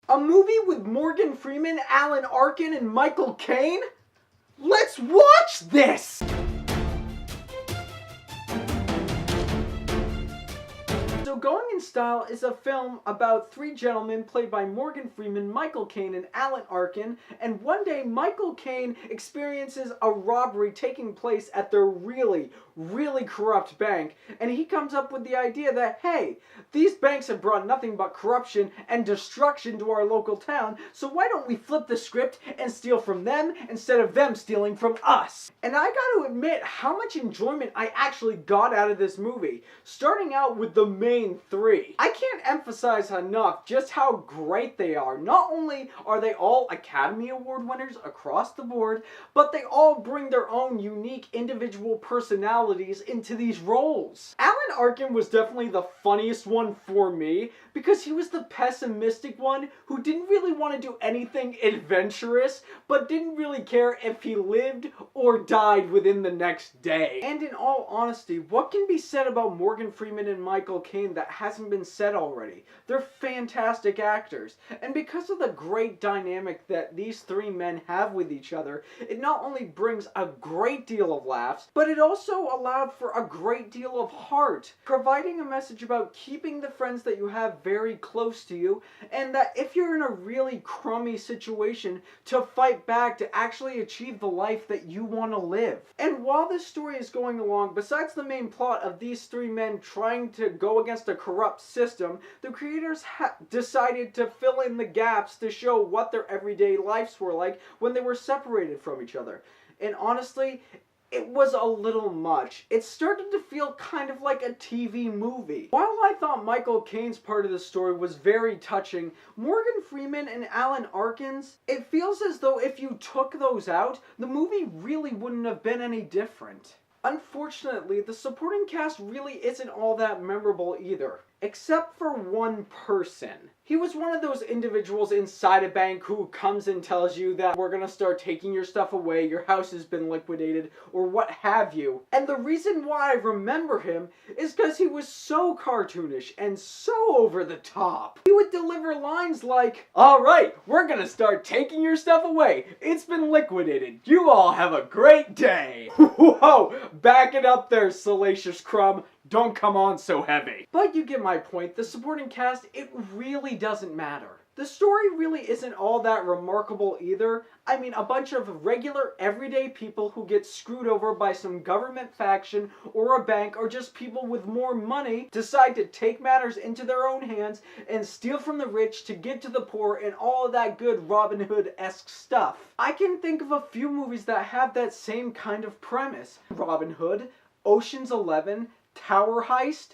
A movie with Morgan Freeman, Alan Arkin, and Michael Cain? Let's watch this! So Going in Style is a film about three gentlemen played by Morgan Freeman, Michael Cain, and Alan Arkin, and one day Michael Cain experiences a robbery taking place at their really corrupt bank, and he comes up with the idea that, hey, these banks have brought nothing but corruption and destruction to our local town, so why don't we flip the script and steal from them instead of them stealing from us? And I gotta admit how much enjoyment I actually got out of this movie, starting out with the main three. I can't emphasize enough just how great they are. Not only are they all Academy Award winners across the board, but they all bring their own unique individual personalities into these roles. Alan Arkin was definitely the funniest one for me because he was the pessimistic one who didn't really want to do anything adventurous, but didn't really care if he lived or died within the next day. And in all honesty, what can be said about Morgan Freeman and Michael Cain that hasn't been said already? They're fantastic actors, and because of the great dynamic that these three men have with each other, it not only brings a great deal of laughs, but it also allowed for a great deal of heart, providing a message about keeping the friends that you have very close to you, and that if you're in a really crummy situation, to fight back to actually achieve the life that you want to live. And while this story is going along, besides the main plot of these three men trying to go against a corrupt system, the creators decided to fill in the gaps to show what their everyday lives were like when they were separated from each other. And honestly, it was a little much. It started to feel kind of like a TV movie. While I thought Michael Cain's part of the story was very touching, Morgan Freeman and Alan Arkin's, it feels as though if you took those out, the movie really wouldn't have been any different. Unfortunately, the supporting cast really isn't all that memorable either, except for one person. He was one of those individuals inside a bank who comes and tells you that we're gonna start taking your stuff away, your house has been liquidated, or what have you. And the reason why I remember him is because he was so cartoonish and so over the top. He would deliver lines like, "Alright, we're gonna start taking your stuff away. It's been liquidated. You all have a great day." Whoa, back it up there, Salacious Crumb. Don't come on so heavy. But you get my point. The supporting cast, it really doesn't matter. The story really isn't all that remarkable either. I mean, a bunch of regular, everyday people who get screwed over by some government faction or a bank or just people with more money decide to take matters into their own hands and steal from the rich to give to the poor and all of that good Robin Hood-esque stuff. I can think of a few movies that have that same kind of premise. Robin Hood, Ocean's 11, Tower Heist,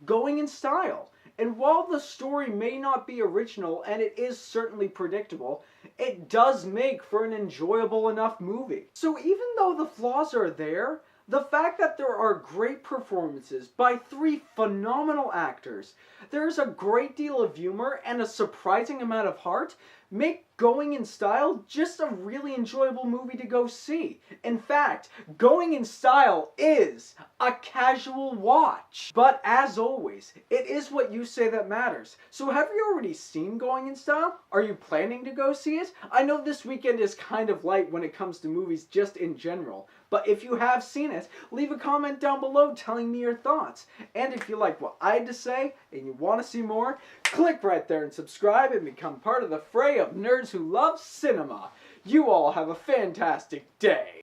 Going in Style. And while the story may not be original, and it is certainly predictable, it does make for an enjoyable enough movie. So even though the flaws are there, the fact that there are great performances by three phenomenal actors, there's a great deal of humor and a surprising amount of heart, make Going in Style just a really enjoyable movie to go see. In fact, Going in Style is a casual watch. But as always, it is what you say that matters. So have you already seen Going in Style? Are you planning to go see it? I know this weekend is kind of light when it comes to movies just in general. But if you have seen it, leave a comment down below telling me your thoughts. And if you like what I had to say and you want to see more, click right there and subscribe and become part of the fray of nerds who love cinema. You all have a fantastic day.